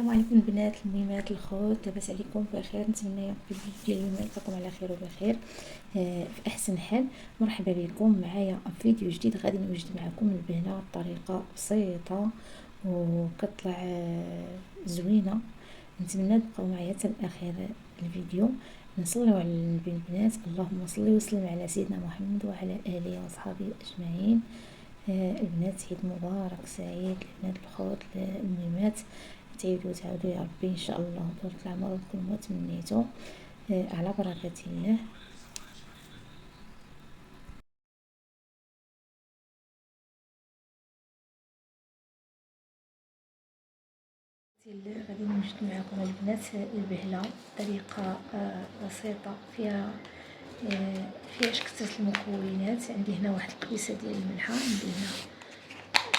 السلام عليكم البنات المهمات الخوت، لاباس عليكم بخير؟ نتمنى يا ربي الفيديو ديال اليوم يلقاكم على خير وبخير في احسن حال. مرحبا بكم معايا في فيديو جديد. غادي نوجد معكم البنه بطريقه بسيطه وكتطلع زوينه. نتمنى تبقاو معايا حتى لاخر الفيديو. نصليو على النبي البنات، اللهم صل وسلم على سيدنا محمد وعلى اله وصحبه اجمعين. البنات عيد مبارك سعيد البنات الخوت المهمات، تعيدوا وتعاودوا يا ربي ان شاء الله طول العمر وكل ما تمنيتو على بركه الله. غادي نوجد معكم البنات البهله بطريقه بسيطه فيها كثرة المكونات. عندي هنا واحد الكبيسه ديال الملحه، عندي هنا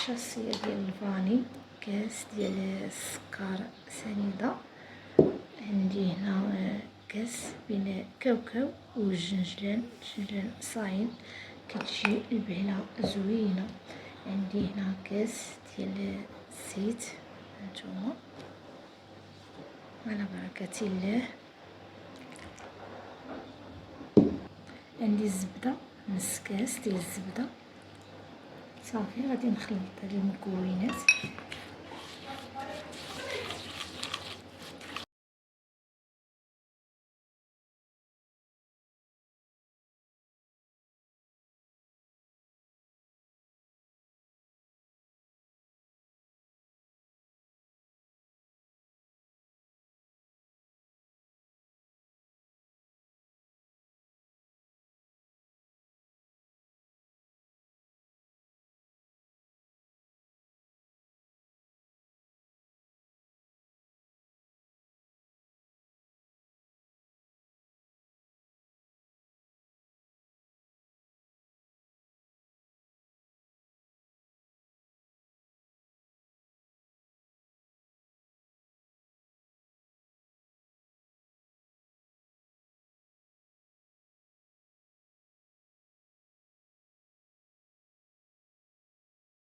شاصيه ديال الفاني، كاس ديال السكر سنيده، عندي هنا كاس بين كاوكاو والجنجلان صاين، كتجي البهله زوينه. عندي هنا كاس ديال الزيت هانتوما على بركه الله. عندي الزبده، نص كاس ديال الزبده. صافي غادي نخلط هاد المكونات.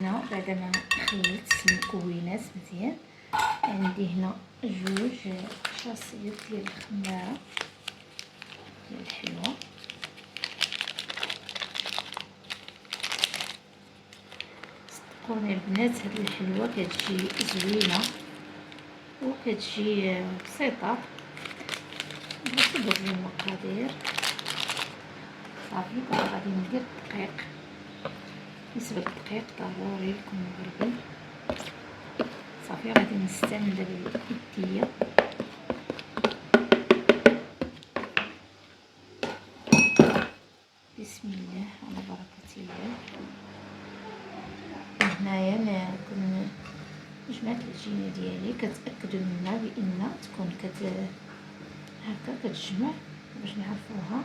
هنا بعد ما خلطت المكونات مزيان، عندي هنا جوج شاصيات ديال الخماره ديال الحلوه. صدقوني البنات هاد الحلوه كتجي زوينه وكتجي بسيطه. بغيت ندير المقادير. صافي دابا غادي ندير الدقيق. بالنسبه للدقيق ضروري لكم مغربي. صافي غادي نستعمل دابا اليديه. بسم الله على بركه الله. هنايا انا جمعت العجينه ديالي، كتاكدوا منها بان تكون هكا كتجمع باش نعرفوها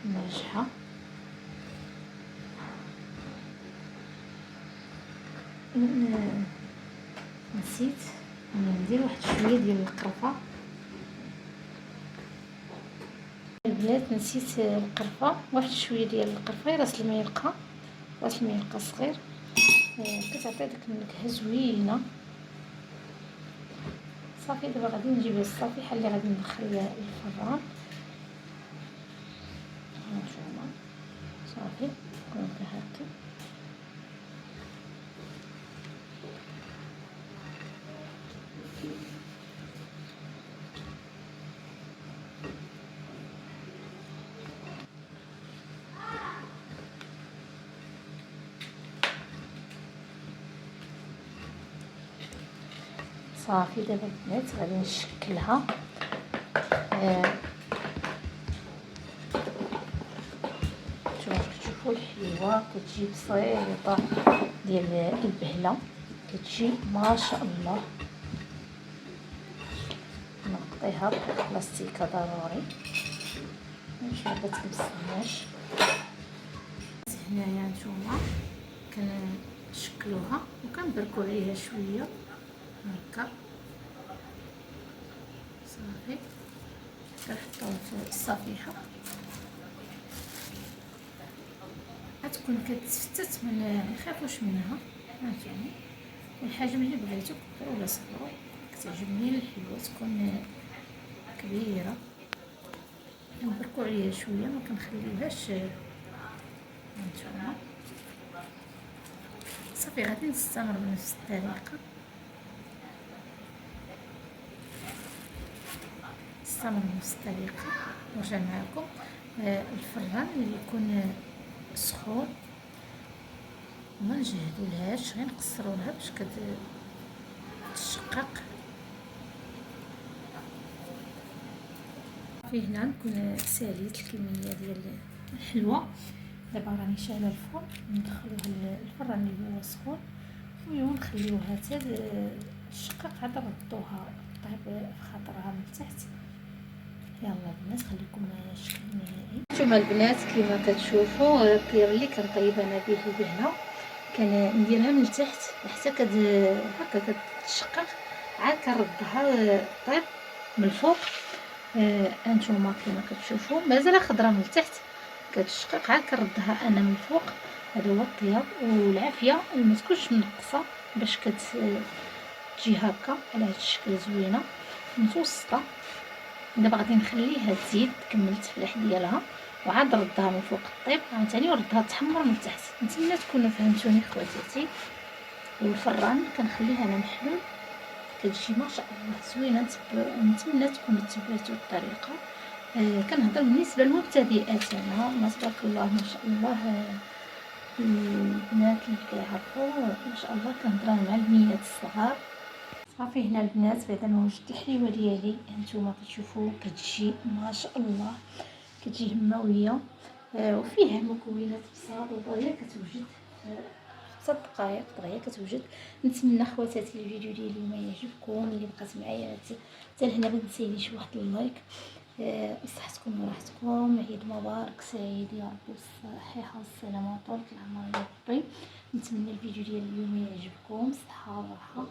ناجحه. نسيت ندير واحد شويه ديال القرفه. البنات نسيت القرفه، واحد شويه ديال القرفه، راس الملقه، راس الملقه صغير، كتعطي ديك النكهه زوينه. صافي دابا غادي نجيب الصفيحه اللي غادي ندخل الفران. هانتوما صافي تكون هكا. صافي دابا البنات غادي نشكلها. كتشوفوا الحلوه كتجي بسيطه ديال البهله، كتجي ما شاء الله. نغطيها بلاستيكه ضروري باش ما تلبسناش. هنايا نتوما كنشكلوها وكنبركو عليها شويه هكا. صافي كنحطوها في الصفيحه، غتكون كتفتت، ما نخافوش منها. هانتوما الحجم اللي بغيتو كبروا ولا صغروا كتعجبني الحلوه تكون كبيره، نبركو عليها شويه ما كنخليوهاش هانتوما. صافي غادي نستمر بنفس الطريقه، نرجع معكم. الفران اللي يكون سخون ما نجهدولهاش، غير نقصروها باش كتشقق. في هنا نكون ساليت الكميه ديال الحلوه. دابا راني شاعله الفرن، ندخلوها الفران اللي هو سخون ونخليوها حتى تشقق، عاد نردوها طيب في خاطرها من تحت. يلا البنات خليكم معايا الشكل النهائي. نتوما البنات كيما كتشوفوا الطياب اللي كنطيب انا به البهله كنديرها من تحت حتى هكا كتشقق، عاد كنردها طيب من الفوق. انتوما كيما كتشوفوا مازال خضره من التحت كتشقق، عاد كنردها انا من الفوق. هذا هو الطياب، والعافيه ما تكونش منقصه باش تجي هكا على هذا الشكل زوينه متوسطه. دابا غادي نخليها تزيد، كملت الفلاح ديالها وعاد ردها من فوق الطيب عاوتاني وردها تحمر من تحت. نتمنى تكونوا فهمتوني خواتاتي. والفران كنخليه انا محلول، كتجي ما شاء الله زوينه. نتمنى تكونوا تبعتوا الطريقه. كنهضر بالنسبه للمبتدئات، انا ما تبارك الله ما شاء الله. البنات اللي كيعرفوا ما شاء الله كنهضر مع البنيات الصغار. صافي هنا البنات بعدا ما وجدت الحليوه ديالي، هانتوما كتشوفوا كتجي ما شاء الله كتجي هماويه. وفيها المكونات بساط ودغيا كتوجد 6 دقائق دغيا كتوجد. نتمنى خواتاتي الفيديو ديال اليوم يعجبكم، اللي بقات معايا حتى لهنا ما تنسينيش واحد اللايك. بصحتكم وراحتكم، عيد مبارك سعيد يا رب بالصحه والسلامه وطول العمر يا ربي. نتمنى الفيديو ديال اليوم يعجبكم، صحه وراحه.